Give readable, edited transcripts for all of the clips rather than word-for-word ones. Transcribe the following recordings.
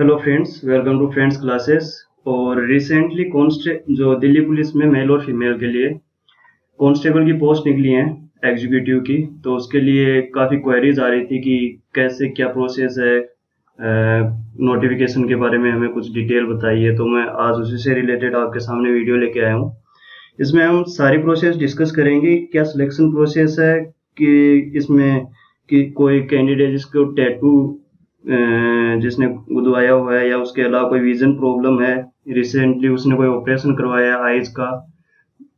Hello friends, welcome to friends classes. और recently जो Delhi police में मेल और फीमेल के लिए कांस्टेबल की पोस्ट निकली हैं एग्जीक्यूटिव की, तो उसके लिए काफ़ी क्वेरीज आ रही थी कि कैसे क्या प्रोसेस है, नोटिफिकेशन के बारे में हमें कुछ डिटेल बताइए। तो मैं आज उसी से रिलेटेड आपके सामने वीडियो लेके आया हूँ। इसमें हम सारी प्रोसेस डिस्कस करेंगे। क्या सिलेक्शन प्रोसेस है, कि इसमें कि कोई कैंडिडेट जिसको टैटू जिसने गुदवाया हुआ है या उसके अलावा कोई विजन प्रॉब्लम है, रिसेंटली उसने कोई ऑपरेशन करवाया है आइज का,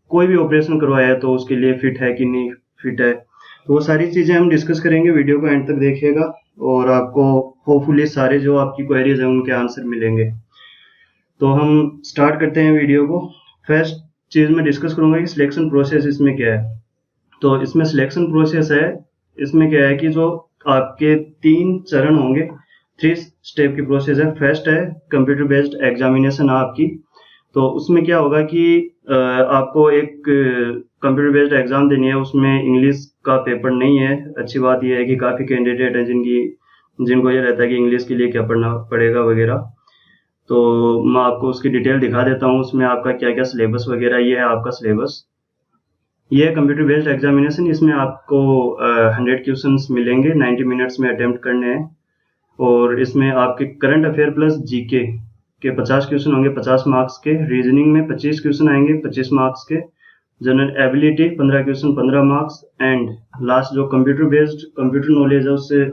कोई भी ऑपरेशन करवाया है तो उसके लिए फिट है कि नहीं फिट है, तो वो सारी चीजें हम डिस्कस करेंगे। वीडियो को एंड तक देखिएगा और आपको होपफुली सारे जो आपकी क्वेरीज हैं उनके आंसर मिलेंगे। तो हम स्टार्ट करते हैं वीडियो को। फर्स्ट चीज मैं डिस्कस करूंगा कि सिलेक्शन प्रोसेस इसमें क्या है। तो इसमें सिलेक्शन प्रोसेस है, इसमें क्या है कि जो आपके 3 चरण होंगे, 3 स्टेप की प्रोसेस है। फर्स्ट है कंप्यूटर बेस्ड एग्जामिनेशन आपकी। तो उसमें क्या होगा कि आपको एक कंप्यूटर बेस्ड एग्जाम देनी है, उसमें इंग्लिश का पेपर नहीं है। अच्छी बात यह है कि काफ़ी कैंडिडेट हैं जिनको ये रहता है कि इंग्लिश के लिए क्या पढ़ना पड़ेगा वगैरह। तो मैं आपको उसकी डिटेल दिखा देता हूँ, उसमें आपका क्या क्या सिलेबस वगैरह, ये है आपका सिलेबस। ये है कंप्यूटर बेस्ड एग्जामिनेशन। इसमें आपको 100 क्वेश्चंस मिलेंगे, 90 मिनट्स में अटेम्प्ट करने हैं। और इसमें आपके करंट अफेयर प्लस जीके के 50 क्वेश्चन होंगे 50 मार्क्स के, रीजनिंग में 25 क्वेश्चन आएंगे 25 मार्क्स के, general ability 15 question 15 marks, and last जो कंप्यूटर बेस्ड कंप्यूटर नॉलेज है उससे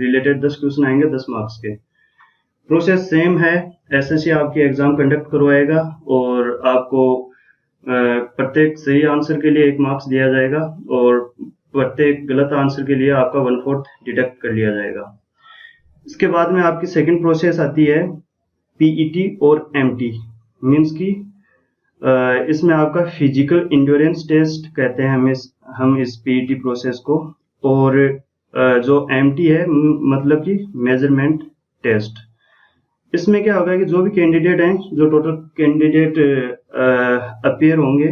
रिलेटेड 10 क्वेश्चन आएंगे 10 मार्क्स के। प्रोसेस सेम है, एसएससी आपकी एग्जाम कंडक्ट करवाएगा और आपको प्रत्येक सही आंसर के लिए 1 मार्क्स दिया जाएगा और प्रत्येक गलत आंसर के लिए आपका 1/4 डिडक्ट कर लिया जाएगा। इसके बाद में आपकी सेकंड प्रोसेस आती है पीईटी और एमटी, मींस की इसमें आपका फिजिकल इंड्योरेंस टेस्ट कहते हैं हम इस पीईटी प्रोसेस को। और जो एमटी है मतलब कि मेजरमेंट टेस्ट। इसमें क्या होगा कि जो भी कैंडिडेट हैं, जो टोटल कैंडिडेट अपीयर होंगे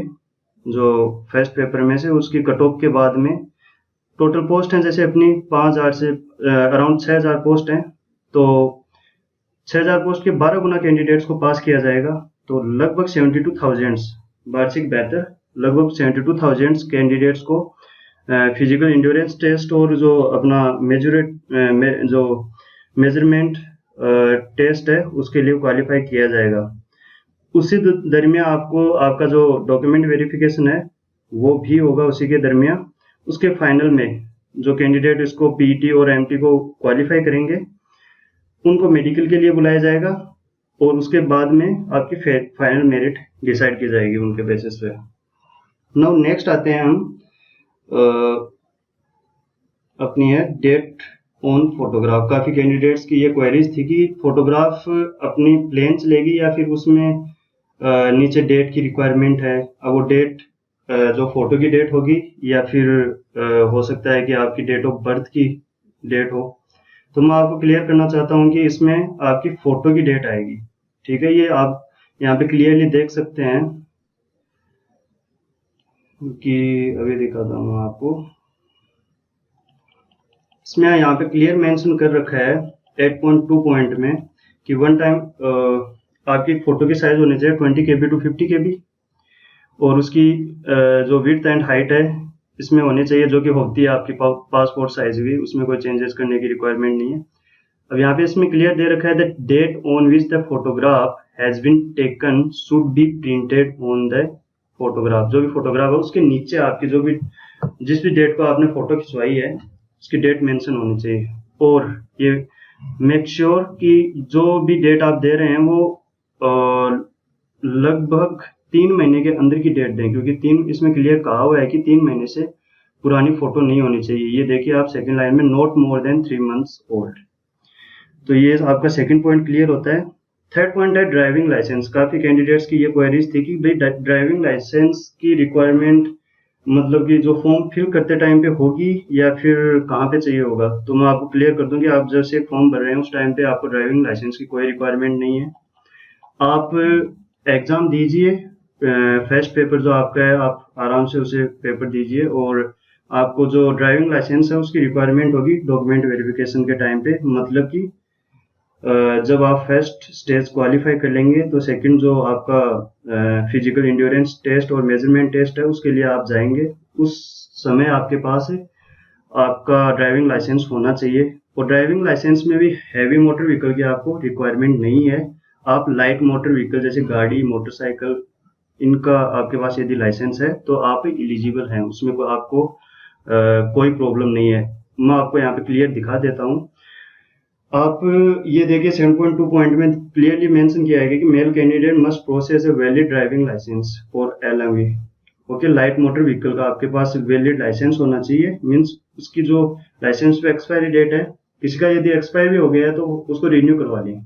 जो फर्स्ट पेपर में से, उसकी कट ऑफ के बाद में टोटल पोस्ट हैं, जैसे अपनी 5000 से अराउंड 6000 पोस्ट हैं, तो 6000 पोस्ट के 12 गुना कैंडिडेट्स को पास किया जाएगा। तो लगभग 72,000 वार्षिक बेहतर लगभग 72,000 कैंडिडेट्स को फिजिकल इंड्योरेंस टेस्ट और जो अपना जो मेजरमेंट टेस्ट है उसके लिए क्वालिफाई किया जाएगा। उसी दरमियान आपको आपका जो डॉक्यूमेंट वेरिफिकेशन है वो भी होगा उसी के दरमियान। उसके फाइनल में जो कैंडिडेट इसको पीईटी और एमटी को क्वालिफाई करेंगे उनको मेडिकल के लिए बुलाया जाएगा और उसके बाद में आपकी फाइनल मेरिट डिसाइड की जाएगी उनके बेसिस पे। नाउ नेक्स्ट आते हैं हम अपनी है डेट ऑन फोटोग्राफ। काफी कैंडिडेट्स की ये क्वेरीज थी कि फोटोग्राफ अपनी प्लेन चलेगी या फिर उसमें नीचे डेट की रिक्वायरमेंट है। अब वो डेट जो फोटो की डेट होगी या फिर हो सकता है कि आपकी डेट ऑफ बर्थ की डेट हो। तो मैं आपको क्लियर करना चाहता हूँ कि इसमें आपकी फोटो की डेट आएगी। ठीक है, ये आप यहाँ पे क्लियरली देख सकते हैं कि अभी दिखाता हूँ आपको। इसमें यहाँ पे क्लियर मेंशन कर रखा है 8.2 पॉइंट में कि वन टाइम आपकी फोटो की साइज होनी चाहिए 20 KB to 50 KB और उसकी जो विड्थ एंड हाइट है इसमें होनी चाहिए जो कि होती है आपकी पासपोर्ट साइज भी, उसमें कोई चेंजेस करने की रिक्वायरमेंट नहीं है। अब यहाँ पे इसमें क्लियर दे रखा है that date on which the photograph has been taken should be printed on the photograph. जो भी फोटोग्राफ है उसके नीचे आपकी जो भी जिस भी डेट को आपने फोटो खिंचवाई है उसकी डेट मेंशन होनी चाहिए। और ये मेक श्योर कि जो भी डेट आप दे रहे हैं वो लगभग 3 महीने के अंदर की डेट दें, क्योंकि इसमें क्लियर कहा हुआ है कि 3 महीने से पुरानी फोटो नहीं होनी चाहिए। ये देखिए आप सेकंड लाइन में not more than 3 months old. तो ये आपका सेकंड पॉइंट क्लियर होता है। थर्ड पॉइंट है ड्राइविंग लाइसेंस। काफी कैंडिडेट्स की ये क्वेरीज थी कि भाई ड्राइविंग लाइसेंस की रिक्वायरमेंट मतलब कि जो फॉर्म फिल करते टाइम पे होगी या फिर कहाँ पे चाहिए होगा। तो मैं आपको क्लियर कर दूं कि आप जैसे फॉर्म भर रहे हैं उस टाइम पे आपको ड्राइविंग लाइसेंस की कोई रिक्वायरमेंट नहीं है। आप एग्जाम दीजिए, फर्स्ट पेपर जो आपका है आप आराम से उसे पेपर दीजिए और आपको जो ड्राइविंग लाइसेंस है उसकी रिक्वायरमेंट होगी डॉक्यूमेंट वेरिफिकेशन के टाइम पे। मतलब कि जब आप फर्स्ट स्टेज क्वालिफाई कर लेंगे तो सेकंड जो आपका फिजिकल इंड्योरेंस टेस्ट और मेजरमेंट टेस्ट है उसके लिए आप जाएंगे। उस समय आपके पास आपका ड्राइविंग लाइसेंस होना चाहिए, और ड्राइविंग लाइसेंस में भी हैवी मोटर व्हीकल की आपको रिक्वायरमेंट नहीं है। आप लाइट मोटर व्हीकल जैसे गाड़ी, मोटरसाइकिल, इनका आपके पास यदि लाइसेंस है तो आप एलिजिबल हैं, उसमें आपको कोई प्रॉब्लम नहीं है। मैं आपको यहाँ पे क्लियर दिखा देता हूँ। आप ये देखिए 7.2 पॉइंट में क्लियरली मेंशन किया है कि male candidate must process a valid driving licence for LMV। Okay, light motor vehicle का आपके पास वैलिड लाइसेंस होना चाहिए, मींस उसकी जो लाइसेंस पे एक्सपायरी डेट है, किसी का यदि एक्सपायर भी हो गया है तो उसको रिन्यू करवा लें।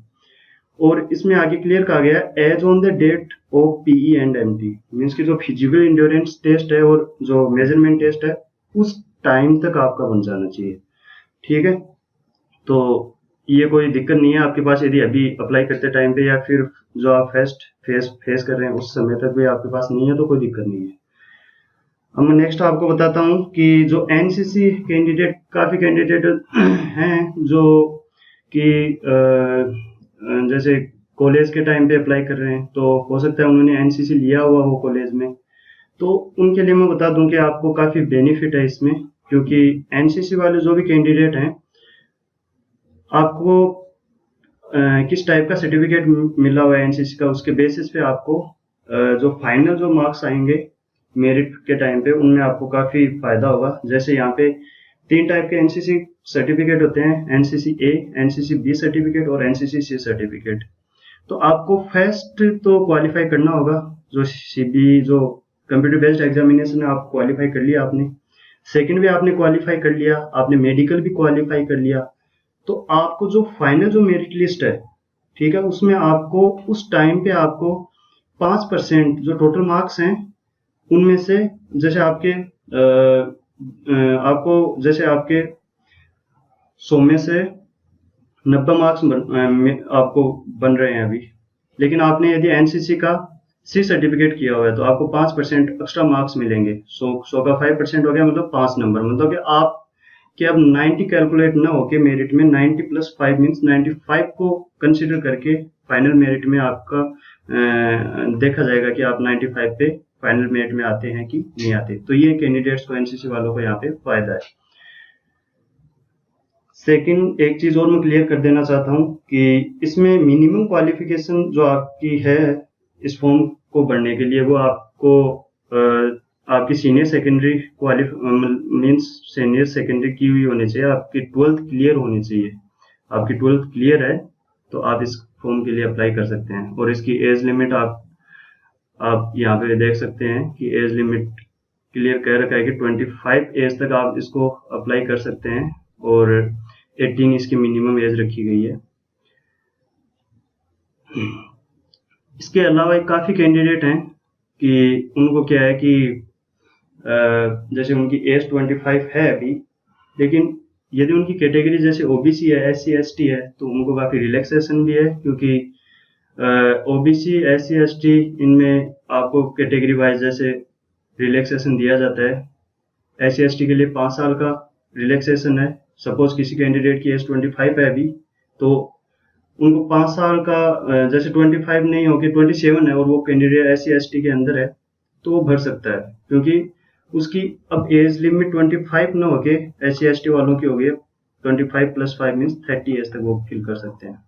और इसमें आगे क्लियर कहा गया as on the date of PE and MT, means की जो फिजिकल इंड्योरेंस टेस्ट है और जो मेजरमेंट टेस्ट है उस टाइम तक आपका बन जाना चाहिए। ठीक है, तो ये कोई दिक्कत नहीं है आपके पास, यदि अभी अप्लाई करते टाइम पे या फिर जो आप फर्स्ट फेस कर रहे हैं उस समय तक भी आपके पास नहीं है तो कोई दिक्कत नहीं है। अब मैं नेक्स्ट आपको बताता हूँ कि जो NCC कैंडिडेट, काफ़ी कैंडिडेट हैं जो कि जैसे कॉलेज के टाइम पे अप्लाई कर रहे हैं, तो हो सकता है उन्होंने NCC लिया हुआ हो कॉलेज में, तो उनके लिए मैं बता दूं कि आपको काफ़ी बेनिफिट है इसमें, क्योंकि NCC वाले जो भी कैंडिडेट हैं आपको किस टाइप का सर्टिफिकेट मिला हुआ है NCC का, उसके बेसिस पे आपको जो फाइनल जो मार्क्स आएंगे मेरिट के टाइम पे उनमें आपको काफ़ी फायदा होगा। जैसे यहाँ पे 3 टाइप के NCC सर्टिफिकेट होते हैं, NCC A, NCC B certificate और NCC C सर्टिफिकेट। तो आपको फर्स्ट तो क्वालिफाई करना होगा, जो CB जो कंप्यूटर बेस्ड एग्जामिनेशन आप क्वालिफाई कर लिया आपने, सेकंड भी आपने क्वालिफाई कर लिया, आपने मेडिकल भी क्वालिफाई कर लिया, तो आपको जो फाइनल जो मेरिट लिस्ट है, ठीक है, उसमें आपको उस टाइम पे आपको 5% जो टोटल मार्क्स हैं उनमें से जैसे आपके आपको जैसे आपके 100 में से 90 मार्क्स आपको बन रहे हैं अभी, लेकिन आपने यदि NCC का C सर्टिफिकेट किया हुआ है तो आपको 5% एक्स्ट्रा मार्क्स मिलेंगे। 100 का 5% हो गया मतलब 5 नंबर, मतलब कि आप कि अब 90 कैलकुलेट ना होके मेरिट में 90 + 5 मीन्स 95 को कंसिडर करके फाइनल मेरिट में आपका देखा जाएगा कि आप 95 पे फाइनल मेरिट में आते हैं कि नहीं आते। तो ये कैंडिडेट्स को, NCC वालों को यहाँ पे फायदा है। सेकंड एक चीज और मैं क्लियर कर देना चाहता हूँ कि इसमें मिनिमम क्वालिफिकेशन जो आपकी है इस फॉर्म को भरने के लिए, वो आपको आपकी senior secondary means senior secondary की हुई होनी चाहिए, आपकी 12th क्लियर होनी चाहिए। आपकी 12th क्लियर है तो आप इस फॉर्म के लिए अप्लाई कर सकते हैं। और इसकी एज लिमिट आप यहाँ पे देख सकते हैं कि एज लिमिट क्लियर कह रखा है कि 25 एज तक आप इसको अप्लाई कर सकते हैं, और 18 इसकी मिनिमम एज रखी गई है। इसके अलावा काफ़ी कैंडिडेट हैं कि उनको क्या है कि जैसे उनकी एज 25 है अभी, लेकिन यदि उनकी कैटेगरी जैसे OBC है, SC ST है, तो उनको काफ़ी रिलैक्सेशन भी है, क्योंकि OBC SC ST इनमें आपको कैटेगरी वाइज जैसे रिलैक्सेशन दिया जाता है। SC ST के लिए 5 साल का रिलैक्सेशन है। सपोज किसी कैंडिडेट की एज 25 है अभी, तो उनको 5 साल का जैसे 25 नहीं होगी 27 है और वो कैंडिडेट SC ST के अंदर है तो वो भर सकता है, क्योंकि उसकी अब एज लिमिट 25 ना होके SC ST वालों की हो गई 25 + 5 मीन्स 30 एज तक वो फिल कर सकते हैं।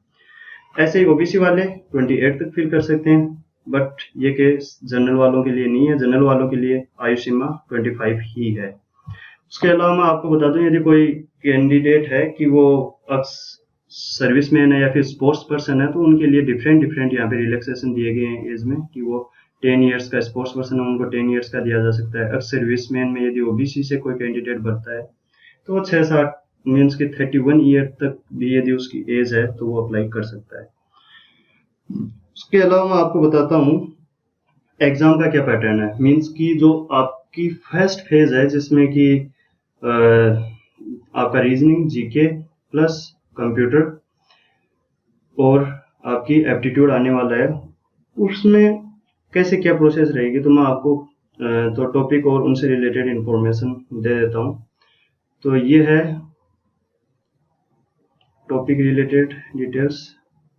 ऐसे ही OBC वाले 28 तक फिल कर सकते हैं, बट ये केस जनरल वालों के लिए नहीं है। जनरल वालों के लिए आयु सीमा 25 ही है। उसके अलावा मैं आपको बता दूं, यदि कोई कैंडिडेट है कि वो सर्विसमैन है या फिर स्पोर्ट्स पर्सन है, तो उनके लिए डिफरेंट यहाँ पे रिलैक्सेशन दिए गए हैं एज में, कि वो 10 इयर्स का स्पोर्ट्स पर्सन है उनको 10 इयर्स का दिया जा सकता है। अक्सर सर्विसमैन में यदि OBC से कोई कैंडिडेट भरता है तो वो 6-7 मीन्स के 31 ईयर तक भी यदि उसकी एज है तो वो अप्लाई कर सकता है। उसके अलावा मैं आपको बताता हूँ एग्जाम का क्या पैटर्न है। मीन्स की जो आपकी फर्स्ट फेज है जिसमें कि आपका रीजनिंग, GK प्लस कंप्यूटर और आपकी एप्टीट्यूड आने वाला है, उसमें कैसे क्या प्रोसेस रहेगी तो मैं आपको तो टॉपिक और उनसे रिलेटेड इंफॉर्मेशन दे देता हूँ। तो ये है टॉपिक रिलेटेड डिटेल्स।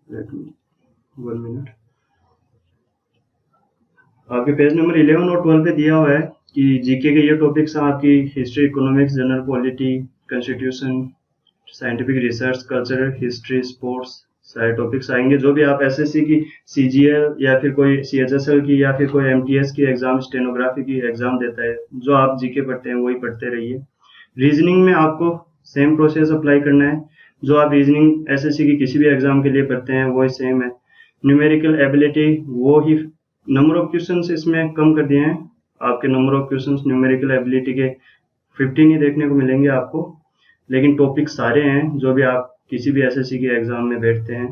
1 मिनट। आपके पेज नंबर 11 और 12 पे दिया हुआ है कि जीके के ये टॉपिक्स हैं आपकी history, economics, general polity, constitution, scientific research, cultural, history, sports, सारे टॉपिक्स आएंगे। जो भी आप एसएससी की, सीजीएल या फिर कोई सीएचएसएल की या फिर कोई एमटीएस की एग्जाम, स्टेनोग्राफी की एग्जाम देता है, जो आप जीके पढ़ते हैं वही पढ़ते रहिए। रीजनिंग में आपको सेम प्रोसेस अप्लाई करना है, जो आप रीजनिंग एसएससी की किसी भी एग्जाम के लिए पढ़ते हैं वही सेम है। न्यूमेरिकल एबिलिटी वो ही, नंबर ऑफ क्वेश्चंस इसमें कम कर दिए हैं, आपके number of questions numerical ability के 15 ही देखने को मिलेंगे आपको, लेकिन टॉपिक सारे हैं जो भी आप किसी भी एसएससी के एग्जाम में बैठते हैं।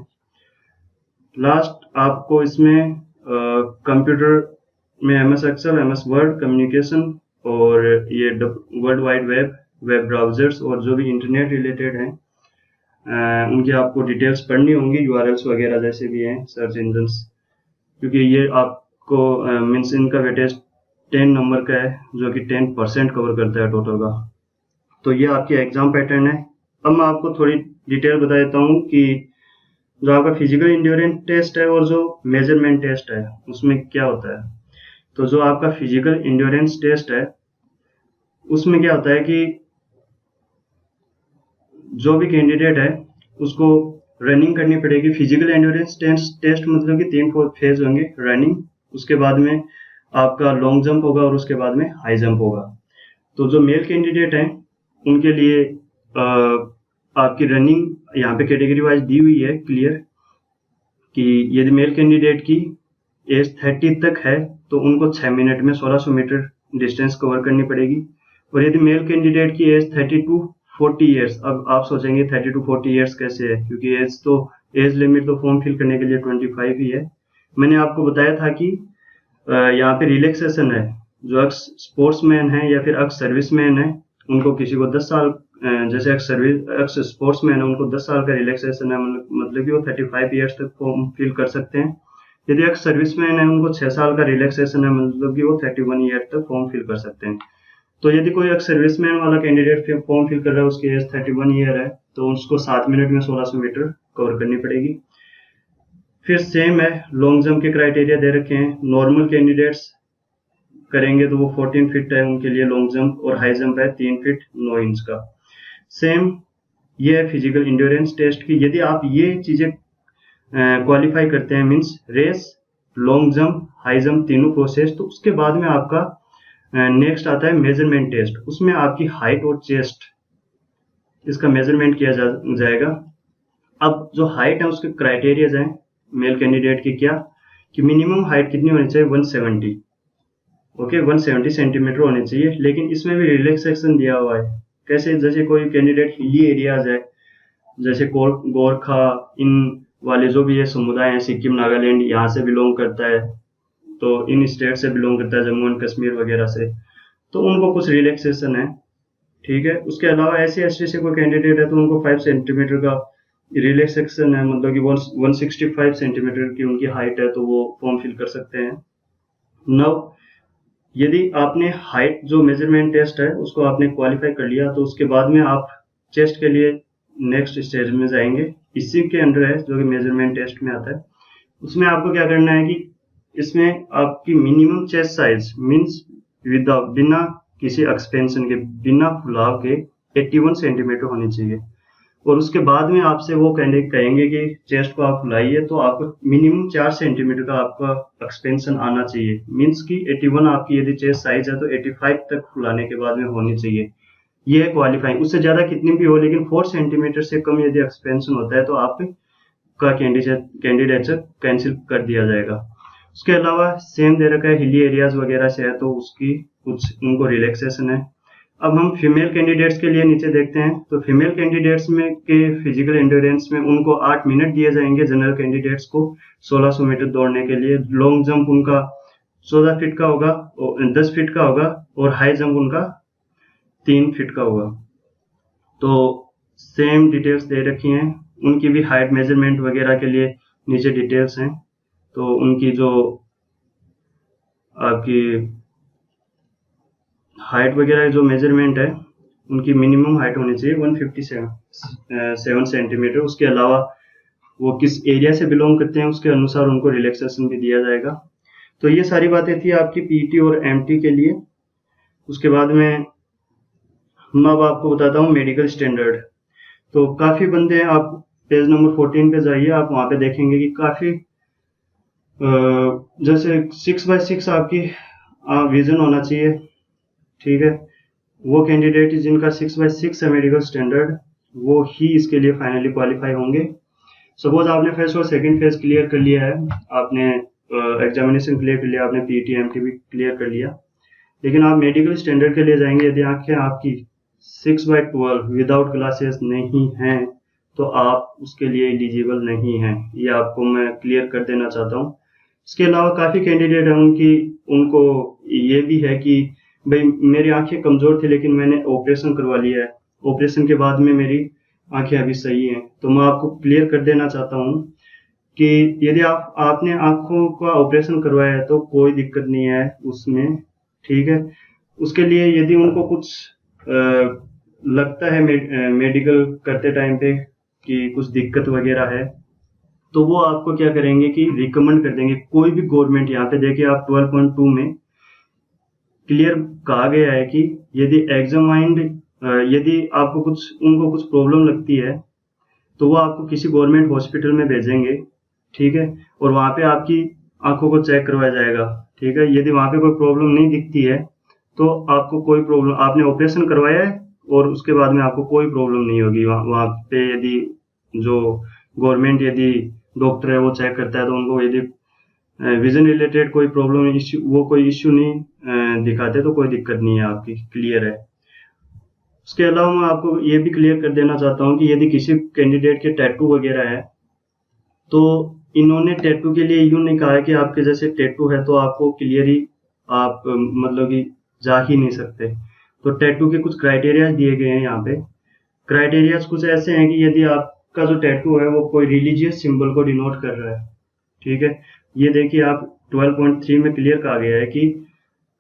लास्ट आपको इसमें कंप्यूटर में MS Excel, MS Word, communication और ये world wide web, web browsers और जो भी इंटरनेट रिलेटेड हैं उनकी आपको डिटेल्स पढ़नी होंगी, यूआरएल्स वगैरह जैसे भी हैं, सर्च इंजन्स, क्योंकि ये आपको मीन्स इनका वेटेज 10 नंबर का है, जो कि 10% कवर करता है टोटल का। तो ये आपके एग्जाम पैटर्न है। अब मैं आपको थोड़ी डिटेल बता देता हूँ कि जो आपका फिजिकल इंड्योरेंस टेस्ट है और जो मेजरमेंट टेस्ट है उसमें क्या होता है। तो जो आपका फिजिकल इंड्योरेंस टेस्ट है उसमें क्या होता है कि जो भी कैंडिडेट है उसको रनिंग करनी पड़ेगी। फिजिकल एंड्योरेंस टेस्ट मतलब कि 3 फेज होंगे, रनिंग, उसके बाद में आपका लॉन्ग जंप होगा और उसके बाद में हाई जंप होगा। तो जो मेल कैंडिडेट हैं उनके लिए आपकी रनिंग यहाँ पे कैटेगरी वाइज दी हुई है क्लियर, कि यदि मेल कैंडिडेट की एज 30 तक है तो उनको 6 मिनट में 1600 मीटर डिस्टेंस कवर करनी पड़ेगी। और यदि मेल कैंडिडेट की एज 30 टू 40 ईयर्स, अब आप सोचेंगे 30 टू 40 ईयर्स कैसे है, क्योंकि एज लिमिट तो फॉर्म फिल करने के लिए 25 ही है। मैंने आपको बताया था कि यहाँ पे रिलैक्सेशन है, जो एक्स स्पोर्ट्समैन है या फिर एक्स सर्विसमैन है उनको किसी को 10 साल, जैसे एक्स स्पोर्ट्समैन है उनको 10 साल का रिलैक्सेशन है, मतलब कि वो 35 ईयर्स तक फॉर्म फिल कर सकते हैं। यदि एक्स सर्विसमैन है उनको 6 साल का रिलैक्सेशन है, मतलब कि वो 31 ईयर तक फॉर्म फिल कर सकते हैं। तो यदि कोई एक्स सर्विसमैन वाला कैंडिडेट फॉर्म फिल कर रहा है, उसकी एज 31 ईयर है, तो उसको 7 मिनट में 1600 मीटर कवर करनी पड़ेगी। फिर सेम है, लॉन्ग जंप के क्राइटेरिया दे रखे हैं। नॉर्मल कैंडिडेट्स करेंगे तो वो 14 फीट है उनके लिए लॉन्ग जंप, और हाई जंप है 3 फीट 9 इंच का। सेम ये है फिजिकल इंड्योरेंस टेस्ट की। यदि आप ये चीजें क्वालिफाई करते हैं, means race, long jump, high jump तीनों प्रोसेस, तो उसके बाद में आपका नेक्स्ट आता है मेजरमेंट टेस्ट। उसमें आपकी हाइट और चेस्ट इसका मेजरमेंट किया जाएगा। अब जो हाइट है उसके क्राइटेरियाज हैं मेल कैंडिडेट की, क्या कि मिनिमम हाइट कितनी होनी चाहिए, 170, ओके, 170 सेंटीमीटर होनी चाहिए। लेकिन इसमें भी रिलैक्सेशन दिया हुआ है, कैसे, जैसे कोई कैंडिडेट हिली एरियाज है, जैसे गोरखा, इन वाले जो भी ये समुदाय हैं, सिक्किम, नागालैंड, यहाँ से बिलोंग करता है, तो इन स्टेट से बिलोंग करता है, जम्मू एंड कश्मीर वगैरह से, तो उनको कुछ रिलैक्सेशन है, ठीक है। उसके अलावा ऐसे एसटी से कोई कैंडिडेट है तो उनको 5 सेंटीमीटर का रिलैक्सेशन है, मतलब कि 165 सेंटीमीटर की उनकी हाइट है, तो वो फॉर्म फिल कर सकते हैं। नव यदि आपने हाइट जो मेजरमेंट टेस्ट है उसको आपने क्वालिफाई कर लिया, तो उसके बाद में आप चेस्ट के लिए नेक्स्ट स्टेज में जाएंगे। इसी के अंडर है जो कि मेजरमेंट टेस्ट में आता है। उसमें आपको क्या करना है कि इसमें आपकी मिनिमम चेस्ट साइज मीन्स बिना किसी एक्सपेंशन के, बिना फुलाव के 81 सेंटीमीटर होनी चाहिए। और उसके बाद में आपसे वो कहेंगे कि चेस्ट को आप फुलाइए, तो आपको मिनिमम 4 सेंटीमीटर का आपका एक्सपेंशन आना चाहिए। मीन्स कि 81 आपकी यदि चेस्ट साइज है तो 85 तक फुलाने के बाद में होनी चाहिए। ये है क्वालिफाइंग। उससे ज्यादा कितनी भी हो, लेकिन 4 सेंटीमीटर से कम यदि एक्सपेंशन होता है तो आपका कैंडिडेचर कैंसिल कर दिया जाएगा। उसके अलावा सेम दे रखा है, हिली एरियाज वगैरह से है तो उसकी कुछ उनको रिलैक्सेशन है। अब हम फीमेल कैंडिडेट्स के लिए नीचे देखते हैं, तो फीमेल कैंडिडेट्स में के फिजिकल एंड्योरेंस में उनको 8 मिनट दिए जाएंगे जनरल कैंडिडेट्स को 1600 मीटर दौड़ने के लिए। लॉन्ग जंप उनका 14 फीट का होगा, 10 फीट का होगा, और हाई जंप उनका 3 फीट का होगा। तो सेम डिटेल्स दे रखी हैं, उनकी भी हाइट मेजरमेंट वगैरह के लिए नीचे डिटेल्स हैं। तो उनकी जो आपकी हाइट वगैरह जो मेजरमेंट है, उनकी मिनिमम हाइट होनी चाहिए 157 सेंटीमीटर। उसके अलावा वो किस एरिया से बिलोंग करते हैं उसके अनुसार उनको रिलैक्सेशन भी दिया जाएगा। तो ये सारी बातें थी आपकी पीटी और एमटी के लिए। उसके बाद में मैं अब आपको बताता हूँ मेडिकल स्टैंडर्ड। तो काफ़ी बंदे हैं, आप पेज नंबर 14 पे जाइए, आप वहाँ पे देखेंगे कि काफ़ी जैसे 6x6 आपकी विजन होना चाहिए, ठीक है। वो कैंडिडेट जिनका 6x6 है मेडिकल स्टैंडर्ड, वो ही इसके लिए फाइनली क्वालिफाई होंगे। सपोज आपने फर्स्ट और सेकंड फेज क्लियर कर लिया है, आपने एग्जामिनेशन क्लियर कर लिया, आपने पीटी एमटी भी क्लियर कर लिया, लेकिन आप मेडिकल स्टैंडर्ड के लिए जाएंगे, यदि आंखें आपकी 6/12 विदाउट ग्लासेस नहीं हैं तो आप उसके लिए एलिजिबल नहीं हैं। ये आपको मैं क्लियर कर देना चाहता हूँ। इसके अलावा काफ़ी कैंडिडेट हैं उनको ये भी है कि भाई मेरी आंखें कमज़ोर थी लेकिन मैंने ऑपरेशन करवा लिया है, ऑपरेशन के बाद में मेरी आंखें अभी सही हैं। तो मैं आपको क्लियर कर देना चाहता हूँ कि यदि आपने आंखों का ऑपरेशन करवाया है तो कोई दिक्कत नहीं है उसमें, ठीक है। उसके लिए यदि उनको कुछ लगता है मेडिकल करते टाइम पे कि कुछ दिक्कत वगैरह है, तो वो आपको क्या करेंगे कि रिकमेंड कर देंगे। कोई भी गवर्नमेंट, यहाँ पे देखिए आप 12.2 में क्लियर कहा गया है कि यदि एग्जामाइंड यदि आपको उनको कुछ प्रॉब्लम लगती है तो वो आपको किसी गवर्नमेंट हॉस्पिटल में भेजेंगे, ठीक है, और वहाँ पे आपकी आंखों को चेक करवाया जाएगा, ठीक है। यदि वहाँ पे कोई प्रॉब्लम नहीं दिखती है तो आपको कोई प्रॉब्लम, आपने ऑपरेशन करवाया है और उसके बाद में आपको कोई प्रॉब्लम नहीं होगी। वहाँ पे यदि जो गवर्नमेंट यदि डॉक्टर है वो चेक करता है तो उनको यदि विजन रिलेटेड कोई प्रॉब्लम इश्यू, वो कोई इश्यू नहीं दिखाते तो कोई दिक्कत नहीं है आपकी, क्लियर है। उसके अलावा मैं आपको ये भी क्लियर कर देना चाहता हूँ कि यदि किसी कैंडिडेट के टैटू वगैरह है तो इन्होंने टैटू के लिए यूं नहीं कहा है कि आपके जैसे टैटू है तो आपको क्लियर ही आप मतलब कि जा ही नहीं सकते। तो टैटू के कुछ क्राइटेरिया दिए गए हैं यहाँ पे। क्राइटेरियाज कुछ ऐसे हैं कि यदि आपका जो टैटू है वो कोई रिलीजियस सिंबल को डिनोट कर रहा है, ठीक है। ये देखिए आप 12.3 में क्लियर कहा गया है कि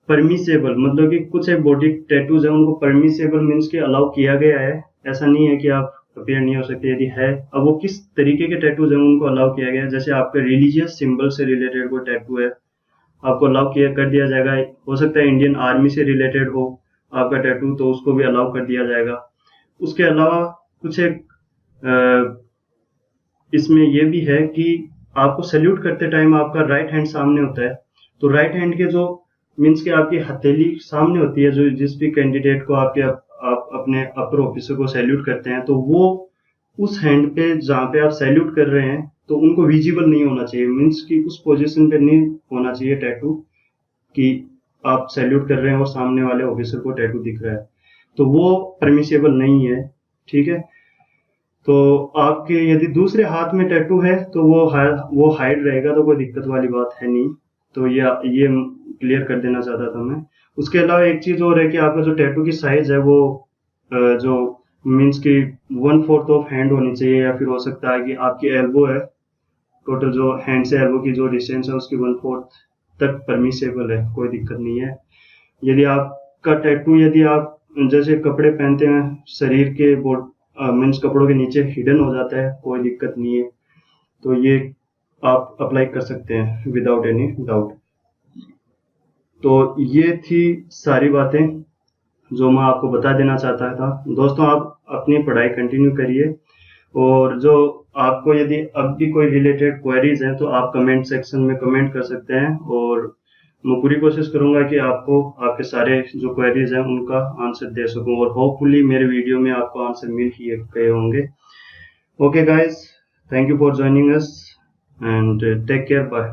परमिसेबल, मतलब कि कुछ एक बॉडी टैटूज है उनको परमिसेबल मीन्स के अलाउ किया गया है, ऐसा नहीं है कि आप अपेयर नहीं हो सकते यदि है। अब वो किस तरीके के टैटूज हैं उनको अलाउ किया गया है, जैसे आपका रिलीजियस सिंबल से रिलेटेड कोई टैटू है आपको अलाउ कर दिया जाएगा। हो सकता है इंडियन आर्मी से रिलेटेड हो आपका टैटू, तो उसको भी अलाउ कर दिया जाएगा। उसके अलावा कुछ एक इसमें यह भी है कि आपको सैल्यूट करते टाइम आपका राइट हैंड सामने होता है, तो राइट हैंड के जो मीन्स कि आपकी हथेली सामने होती है, जो जिस भी कैंडिडेट को आप अपने अपर ऑफिसर को सैल्यूट करते हैं तो वो उस हैंड पे जहाँ पे आप सैल्यूट कर रहे हैं तो उनको विजिबल नहीं होना चाहिए, मीन्स कि उस पोजीशन पे नहीं होना चाहिए टैटू कि आप सैल्यूट कर रहे हैं और सामने वाले ऑफिसर को टैटू दिख रहा है, तो वो परमिसेबल नहीं है, ठीक है। तो आपके यदि दूसरे हाथ में टैटू है तो वो हाइड रहेगा, तो कोई दिक्कत वाली बात है नहीं। तो ये क्लियर कर देना चाहता था मैं। उसके अलावा एक चीज और है कि आपका जो टैटू की साइज है वो जो मीन्स कि 1/4 ऑफ हैंड होनी चाहिए, या फिर हो सकता है कि आपकी एल्बो है, टोटल जो हैंड से एल्बो की जो डिस्टेंस है उसकी 1/4 तक परमिसेबल है, कोई दिक्कत नहीं है। यदि आपका टैटू यदि आप जैसे कपड़े पहनते हैं शरीर के मीन्स कपड़ों के नीचे हिडन हो जाता है, कोई दिक्कत नहीं है, तो ये आप अप्लाई कर सकते हैं विदाउट एनी डाउट। तो ये थी सारी बातें जो मैं आपको बता देना चाहता था। दोस्तों आप अपनी पढ़ाई कंटिन्यू करिए, और जो आपको यदि अब भी कोई रिलेटेड क्वेरीज हैं तो आप कमेंट सेक्शन में कमेंट कर सकते हैं, और मैं पूरी कोशिश करूंगा कि आपको आपके सारे जो क्वेरीज हैं उनका आंसर दे सकूं, और होपफुली मेरे वीडियो में आपको आंसर मिल ही गए होंगे। Okay guys, thank you for joining us and take care, bye.